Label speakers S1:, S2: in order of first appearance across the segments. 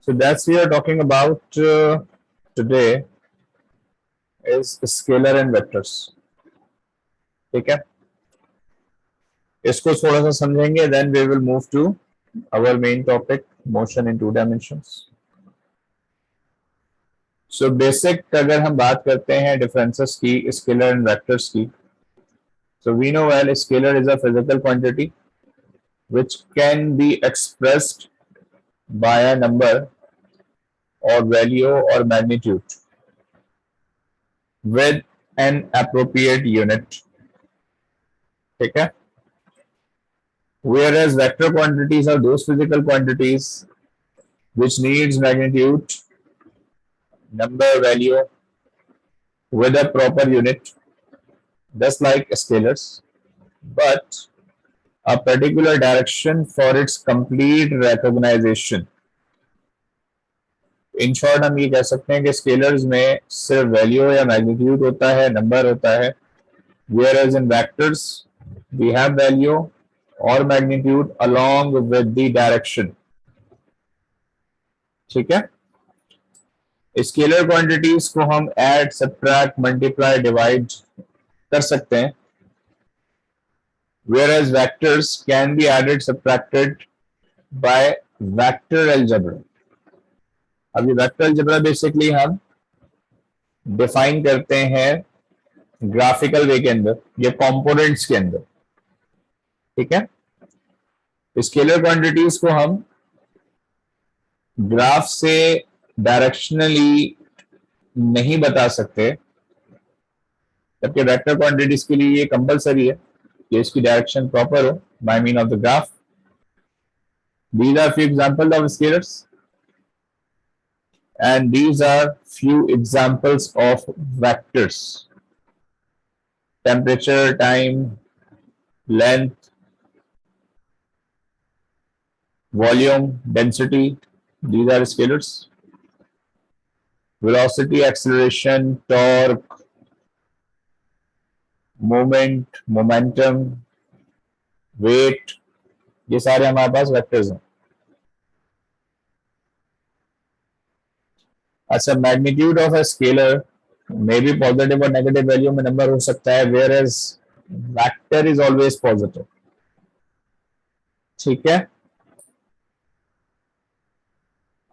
S1: So that's we are talking about today is scalar and vectors. ठीक है, इसको थोड़ा सा समझेंगे, then we will move to our main topic, motion in two dimensions. So basic अगर हम बात करते हैं differences की scalar and vectors की, so we know well scalar is a physical quantity which can be expressed by a number or value or magnitude with an appropriate unit. ठीक है, whereas vector quantities are those physical quantities which needs magnitude, number, value with a proper unit, just like scalars, but a particular direction for its complete recognition. In short हम ये कह सकते हैं कि scalars में सिर्फ वैल्यू या magnitude होता है, नंबर होता है, whereas in vectors we have value or magnitude along with the direction. ठीक है, स्केलर क्वांटिटीज को हम ऐड, सब्ट्रैक्ट, मल्टीप्लाई, डिवाइड कर सकते हैं, whereas vectors can be added, subtracted by vector algebra. अभी वेक्टर अलजेब्रा बेसिकली हम डिफाइन करते हैं ग्राफिकल वे के अंदर या कंपोनेंट्स के अंदर. ठीक है, स्केलर क्वांटिटीज को हम ग्राफ से डायरेक्शनली नहीं बता सकते, जबकि वेक्टर क्वांटिटीज के लिए ये कंपलसरी है कि इसकी डायरेक्शन प्रॉपर हो by mean of the graph. These are few examples of scalars and these are few examples of vectors: temperature, time, length, volume, density. These are scalars. Velocity, acceleration, torque, moment, momentum, weight, ये सारे हमारे पास vectors हैं. अच्छा, magnitude of a scalar may be positive और negative value में number हो सकता है, whereas vector is always positive. ठीक है,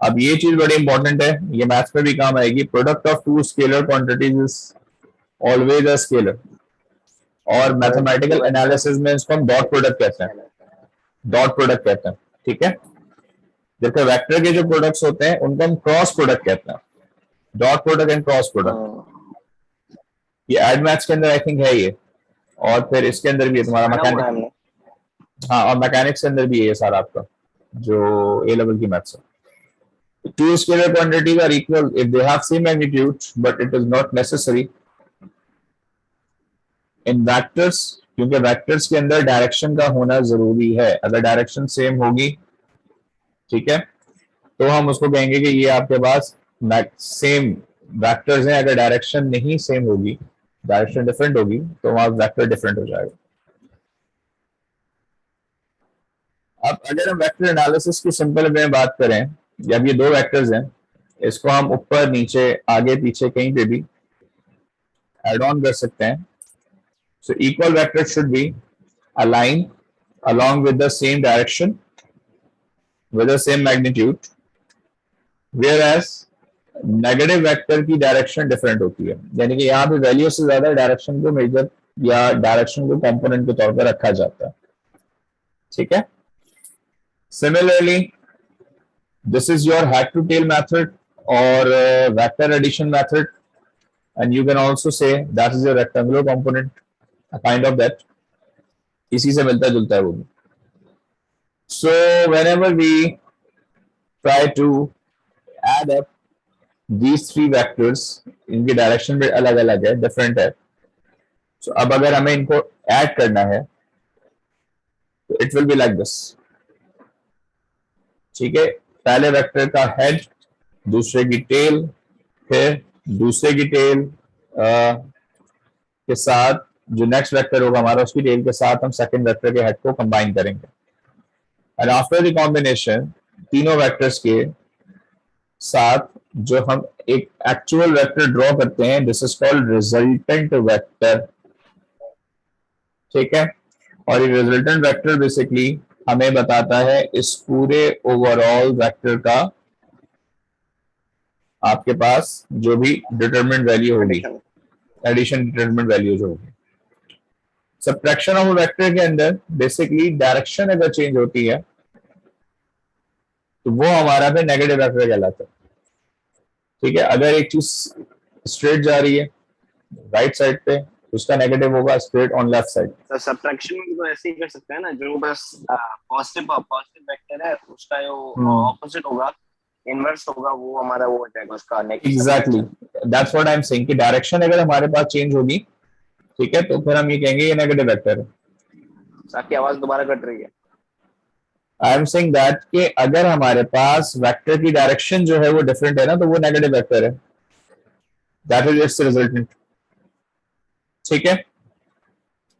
S1: अब ये चीज बड़ी इंपॉर्टेंट है, ये मैथ्स पे भी काम आएगी. Product of two scalar quantities is always a scalar, और मैथमेटिकल एनालिसिस में इसको हम डॉट प्रोडक्ट कहते हैं, डॉट प्रोडक्ट कहते हैं. ठीक है, जबकि वेक्टर के जो प्रोडक्ट्स होते हैं उनको हम क्रॉस प्रोडक्ट कहते हैं, dot product and cross product. ये एड मैथ्स के अंदर आई थिंक है ये, और फिर इसके अंदर भी है तुम्हारा मैकेनिक्स. हाँ, और मैकेनिक्स के अंदर भी है ये सारा आपका जो ए लेवल की मैथ्स है. Two scalar quantities are equal if they have same magnitude, but it is not necessary in vectors, क्योंकि वेक्टर्स के अंदर डायरेक्शन का होना जरूरी है. अगर डायरेक्शन सेम होगी, ठीक है, तो हम उसको कहेंगे कि ये आपके पास सेम वेक्टर्स हैं. अगर डायरेक्शन नहीं सेम होगी, डायरेक्शन डिफरेंट होगी, तो वहां वेक्टर डिफरेंट हो जाएगा. अब अगर हम वेक्टर एनालिसिस की सिंपल वे में बात करें, जब ये दो वेक्टर्स हैं, इसको हम ऊपर नीचे आगे पीछे कहीं पे भी एड ऑन कर सकते हैं. So equal vector should be a line along with the same direction with the same magnitude, whereas negative vector की डायरेक्शन डिफरेंट होती है, यानी कि यहाँ पे वैल्यू से ज्यादा डायरेक्शन को मेजर या डायरेक्शन को कंपोनेंट के तौर पर रखा जाता है. ठीक है, similarly this is your head to tail method or vector addition method, and you can also say that is a rectangular component, a kind of that. इसी से मिलता जुलता है वो भी. So whenever we try to add up these three vectors, इनकी direction भी अलग अलग है, डिफरेंट है. So अब अगर हमें इनको ऐड करना है तो it will be like this. ठीक है, पहले वेक्टर का हेड, दूसरे की टेल, फिर दूसरे की टेल के साथ जो नेक्स्ट वेक्टर होगा हमारा, उसकी टेल के साथ हम सेकंड वेक्टर के हेड को कंबाइन करेंगे. एंड आफ्टर द कॉम्बिनेशन तीनों वेक्टर्स के साथ जो हम एक एक्चुअल वेक्टर ड्रॉ करते हैं, this is called resultant vector. ठीक है, और ये रिजल्टेंट वेक्टर बेसिकली हमें बताता है इस पूरे ओवरऑल वेक्टर का आपके पास जो भी डिटरमिनेंट वैल्यू होगी, एडिशन डिटरमिनेंट वैल्यू जो होगी। सब्ट्रैक्शन ऑफ वेक्टर के अंदर बेसिकली डायरेक्शन अगर चेंज होती है तो वो हमारा फिर नेगेटिव वेक्टर कहलाता है। ठीक है, अगर एक चीज स्ट्रेट जा रही है राइट साइड पे, उसका नेगेटिव होगा स्ट्रेट ऑन लेफ्ट साइड।
S2: तो सब्ट्रैक्शन में तो ऐसे ही कर सकते हैं ना, जो बस पॉजिटिव वेक्टर है उसका जो ऑपोजिट होगा, इनवर्स होगा, वो हमारा वो हो जाएगा उसका negative.
S1: Exactly, that's what I am saying कि डायरेक्शन अगर हमारे पास चेंज होगी, ठीक है, तो फिर हम ये कहेंगे ये नेगेटिव वेक्टर है।
S2: आपकी आवाज दोबारा कट रही है।
S1: आई एम सेइंग दैट कि अगर हमारे पास वेक्टर की डायरेक्शन जो है वो डिफरेंट है ना, तो वो नेगेटिव वेक्टर है, दैट इज इट्स रिजल्टेंट। ठीक है,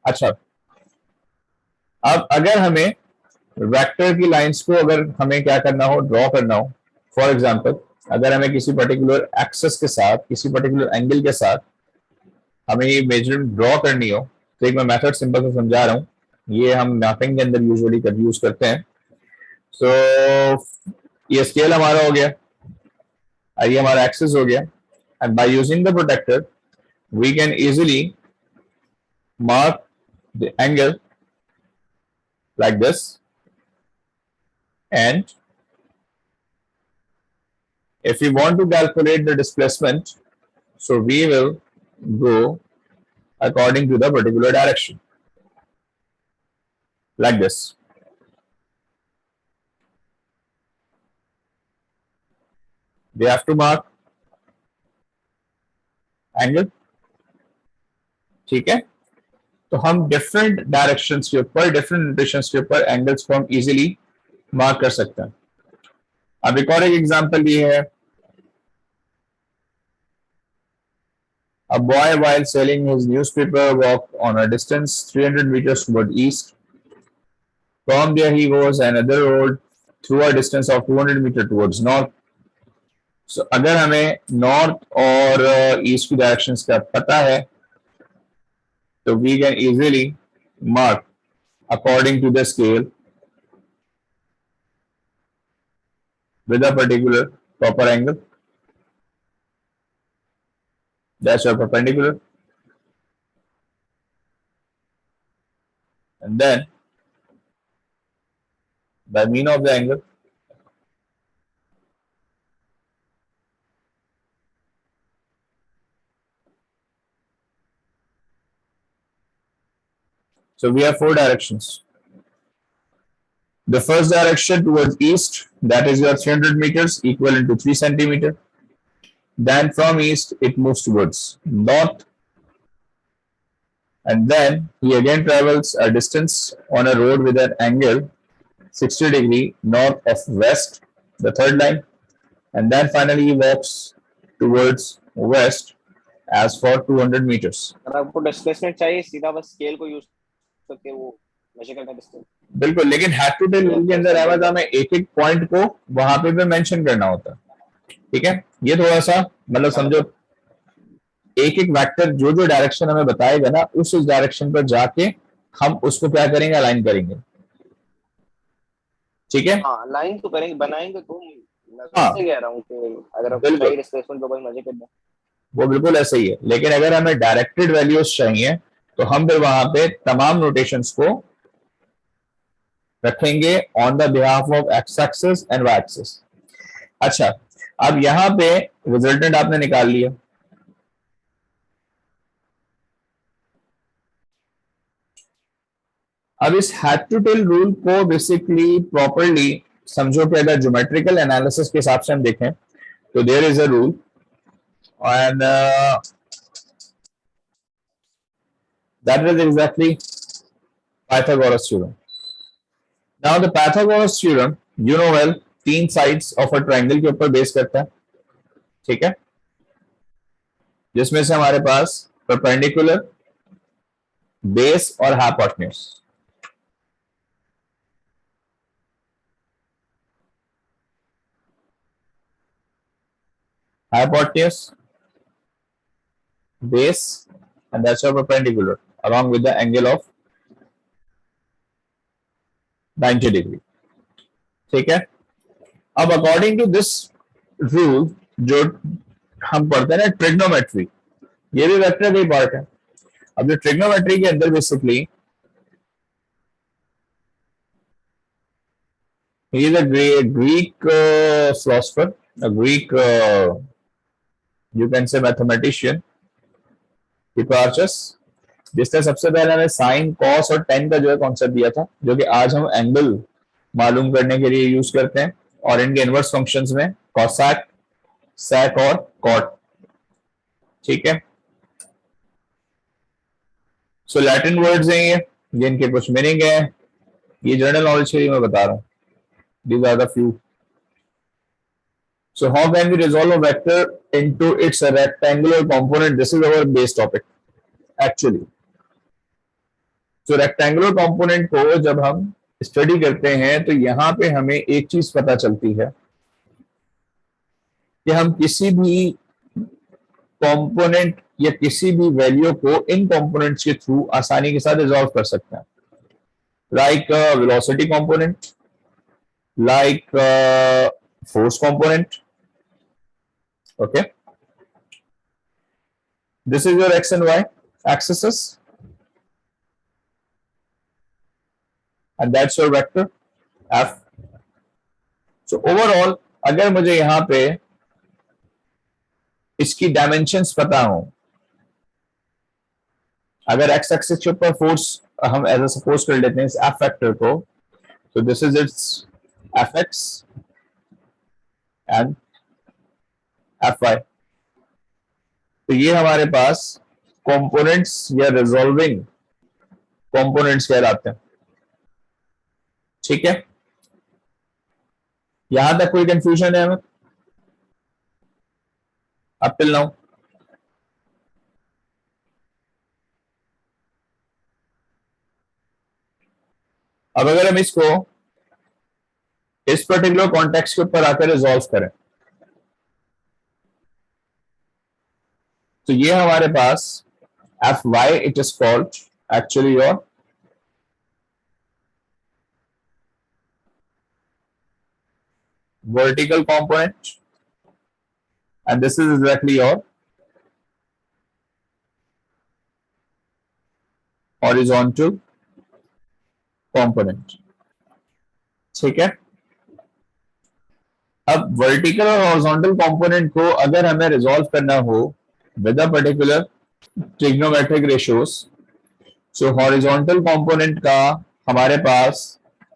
S1: अच्छा, अब अगर हमें वेक्टर की लाइंस को अगर हमें क्या करना हो, ड्रॉ करना हो, फॉर एग्जांपल अगर हमें किसी पर्टिकुलर एक्सेस के साथ, किसी पर्टिकुलर एंगल के साथ हमें ये मेजरमेंट ड्रॉ करनी हो, तो एक मैं मेथड सिंपल से समझा रहा हूँ, ये हम मैपिंग के अंदर यूजुअली यूज करते हैं। सो ये स्केल हमारा हो गया, ये हमारा एक्सेस हो गया, and by using the protractor we can easily mark the angle like this, and if we want to calculate the displacement, so we will go according to the particular direction like this. We have to mark angle, ठीक है, तो हम different directions के ऊपर, different notations के ऊपर angles को हम इजीली मार्क कर सकते हैं। अब एक और एक एग्जांपल ये है, a boy while selling his newspaper walked on a distance 300 meters toward east. From there he goes another road through a distance of 200 meters towards north. So अगर हमें नॉर्थ और ईस्ट की डायरेक्शंस का पता है, तो we can easily mark according to the scale with a particular proper angle. That's your perpendicular. And then by mean of the angle, so we have four directions. The first direction towards east, that is your 300 meters equivalent to 3 centimeter. Then from east it moves towards north, and then he again travels a distance on a road with an angle 60 degree north of west, the third line, and then finally he walks towards west as for 200 meters.
S2: अगर आपको displacement चाहिए, सीधा बस scale को use करके वो major करना distance.
S1: बिल्कुल, लेकिन हैड टू टेल रूल के अंदर अहमद हमें एक एक पॉइंट को वहां पे भी मेंशन करना होता है। ठीक है, ये थोड़ा सा मतलब समझो, एक एक वेक्टर जो जो डायरेक्शन हमें बताएगा ना, उस डायरेक्शन पर जाके हम उसको क्या करेंगे, अलाइन करेंगे। ठीक है,
S2: हाँ लाइन तो करेंगे, बनाएंगे तो। मैं
S1: हाँ
S2: वैसे कह रहा हूँ कि अगर आपको
S1: बिल्कुल,
S2: चाहिए डिस्प्लेसमेंट तो भाई मजे कर दो।
S1: वो बिल्कुल ऐसा ही है, लेकिन अगर हमें डायरेक्टेड वैल्यूज चाहिए तो हम फिर वहां पे तमाम नोटेशंस को रखेंगे on the behalf of x axis and y axis. अच्छा, अब यहां पे रिजल्टेंट आपने निकाल लिया, अब इस हैड टू टेल रूल को बेसिकली प्रॉपरली समझो कि अगर ज्योमेट्रिकल एनालिसिस के हिसाब से हम देखें तो there is a rule, and that is exactly Pythagoras theorem. Now the Pythagoras theorem, you know well, तीन साइड्स ऑफ अ ट्रायंगल के ऊपर बेस करता है। ठीक है, जिसमें से हमारे पास परपेंडिकुलर, बेस और hypotenuse. hypotenuse, base, and that's your perpendicular along with the angle of 90 degree. ठीक है. अब अकॉर्डिंग टू दिस रूल जो हम पढ़ते हैं ना ट्रिग्नोमेट्री, ये भी वेक्टर का ही पार्ट है. अब जो ट्रिग्नोमेट्री के अंदर basically he is a Greek philosopher, a Greek you can say mathematician, Hipparchus, जिसने सबसे पहले हमें साइन कॉस और टेन का जो है कॉन्सेप्ट दिया था, जो कि आज हम एंगल मालूम करने के लिए यूज करते हैं, और इनके इनवर्स फंक्शंस में कॉसैक, सैक और कॉट. ठीक है. सो लैटिन वर्ड्स हैं ये, जिनके कुछ मीनिंग है. ये जनरल नॉलेज के लिए मैं बता रहा हूँ. These are the few. So how can we resolve a vector into its rectangular component? This is our base topic actually. So rectangular component को जब हम स्टडी करते हैं तो यहाँ पे हमें एक चीज पता चलती है कि हम किसी भी कंपोनेंट या किसी भी वैल्यू को इन कंपोनेंट्स के थ्रू आसानी के साथ रिजॉल्व कर सकते हैं. Like velocity component, like force component. Okay, this is your x and y axes and that's your vector f. So overall अगर मुझे यहां पे इसकी डायमेंशंस पता हो, अगर x एक्सिस के ऊपर फोर्स हम एज ए सपोज कर लेते हैं इस f फैक्टर को, तो this is it's fx and fy. तो ये हमारे पास कंपोनेंट्स या रिजॉल्विंग कंपोनेंट्स कहलाते हैं. ठीक है. यहां तक कोई कंफ्यूजन है हमें अप टिल नाउ? अब अगर हम इसको इस पर्टिकुलर कॉन्टेक्स्ट के ऊपर आकर रिजॉल्व करें, तो ये हमारे पास F Y it is called actually your vertical component and this is exactly your horizontal component. ठीक है. अब वर्टिकल और हॉरिजॉन्टल कंपोनेंट को अगर हमें रिजॉल्व करना हो with a particular trigonometric ratios, so horizontal component का हमारे पास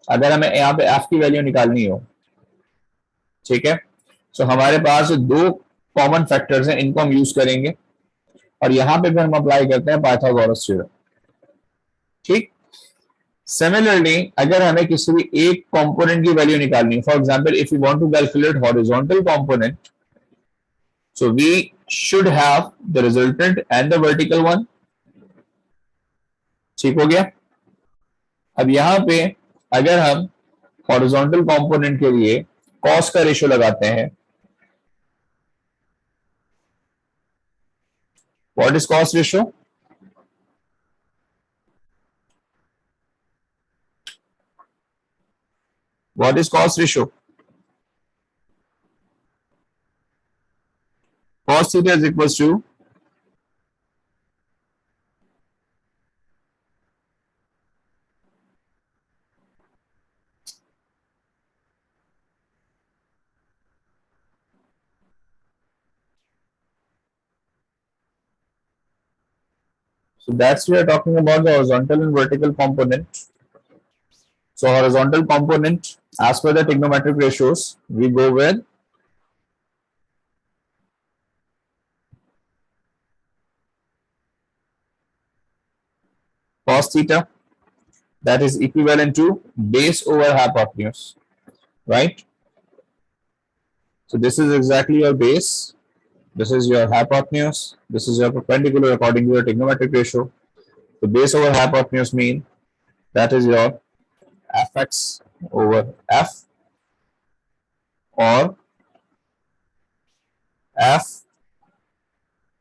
S1: अगर हमें यहाँ पे एफ की वैल्यू निकालनी हो, ठीक है, सो हमारे पास दो कॉमन फैक्टर्स हैं, इनको हम यूज करेंगे और यहां पे फिर हम अप्लाई करते हैं पाइथागोरस थ्योरम. ठीक. सिमिलरली अगर हमें किसी भी एक कंपोनेंट की वैल्यू निकालनी है, for example if you want to calculate horizontal component, so we should have the resultant and the vertical one. ठीक हो गया. अब यहां पे अगर हम हॉरिजॉन्टल कंपोनेंट के लिए कॉस का रेशियो लगाते हैं, what is cos ratio? What is cost ratio? Cos theta is equals to so that's we are talking about the horizontal and vertical component. So horizontal component as per the trigonometric ratios we go with cos theta, that is equivalent to base over hypotenuse, right? So this is exactly your base, this is your hypotenuse, this is your perpendicular according to your trigonometric ratio. The base over hypotenuse mean that is your fx over f or f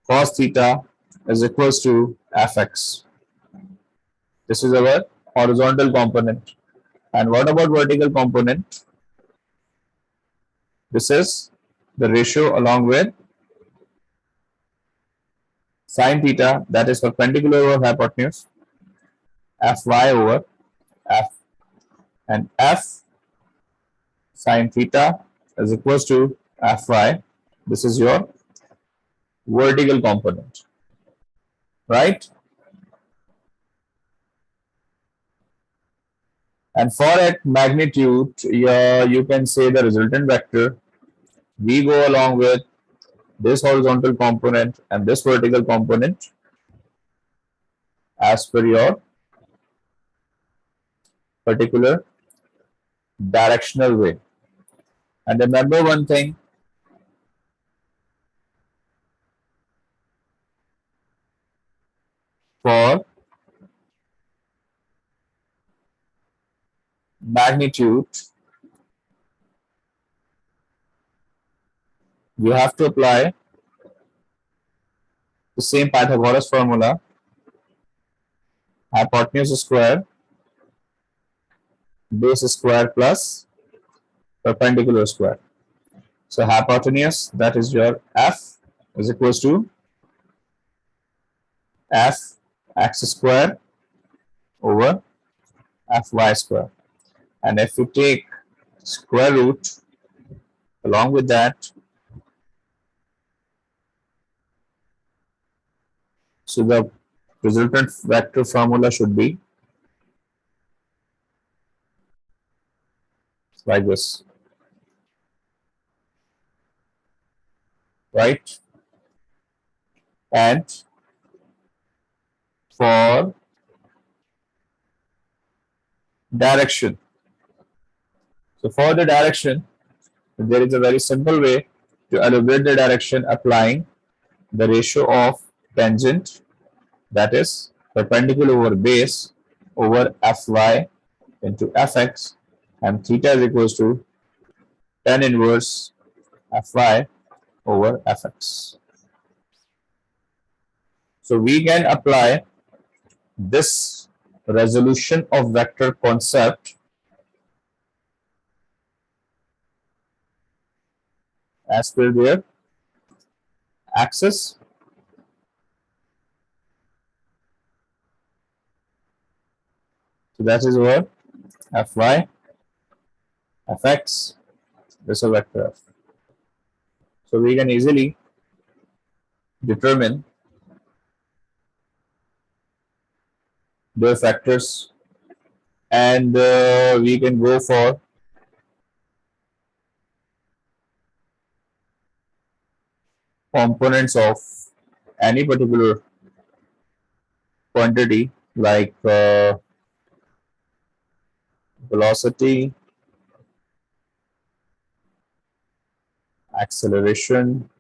S1: cos theta is equals to fx. This is our horizontal component. And what about vertical component? This is the ratio along with sine theta, that is perpendicular over hypotenuse, fy over f, and f sine theta is equals to fy. This is your vertical component, right? And for at magnitude, you can say the resultant vector. We go along with this horizontal component and this vertical component as per your particular directional way. And remember one thing, for magnitude, you have to apply the same Pythagoras formula, hypotenuse square, base square plus perpendicular square. So hypotenuse, that is your f, is equals to f x square over fy square. And if you take square root along with that, so the resultant vector formula should be like this, right? And for direction, so for the direction, there is a very simple way to elaborate the direction, applying the ratio of tangent, that is perpendicular over base, over fy into fx, and theta is equals to tan inverse fy over fx. So we can apply this resolution of vector concept as per their axis. So that is what fy, fx, this is a vector f. So we can easily determine their factors, and we can go for components of any particular quantity, like velocity, acceleration,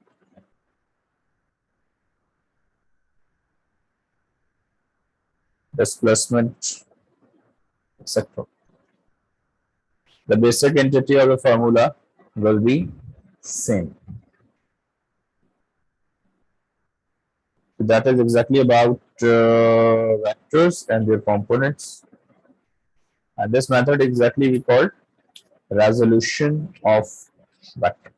S1: displacement, etc. The basic entity of the formula will be same. So that is exactly about vectors and their components. And this method exactly we call resolution of vector.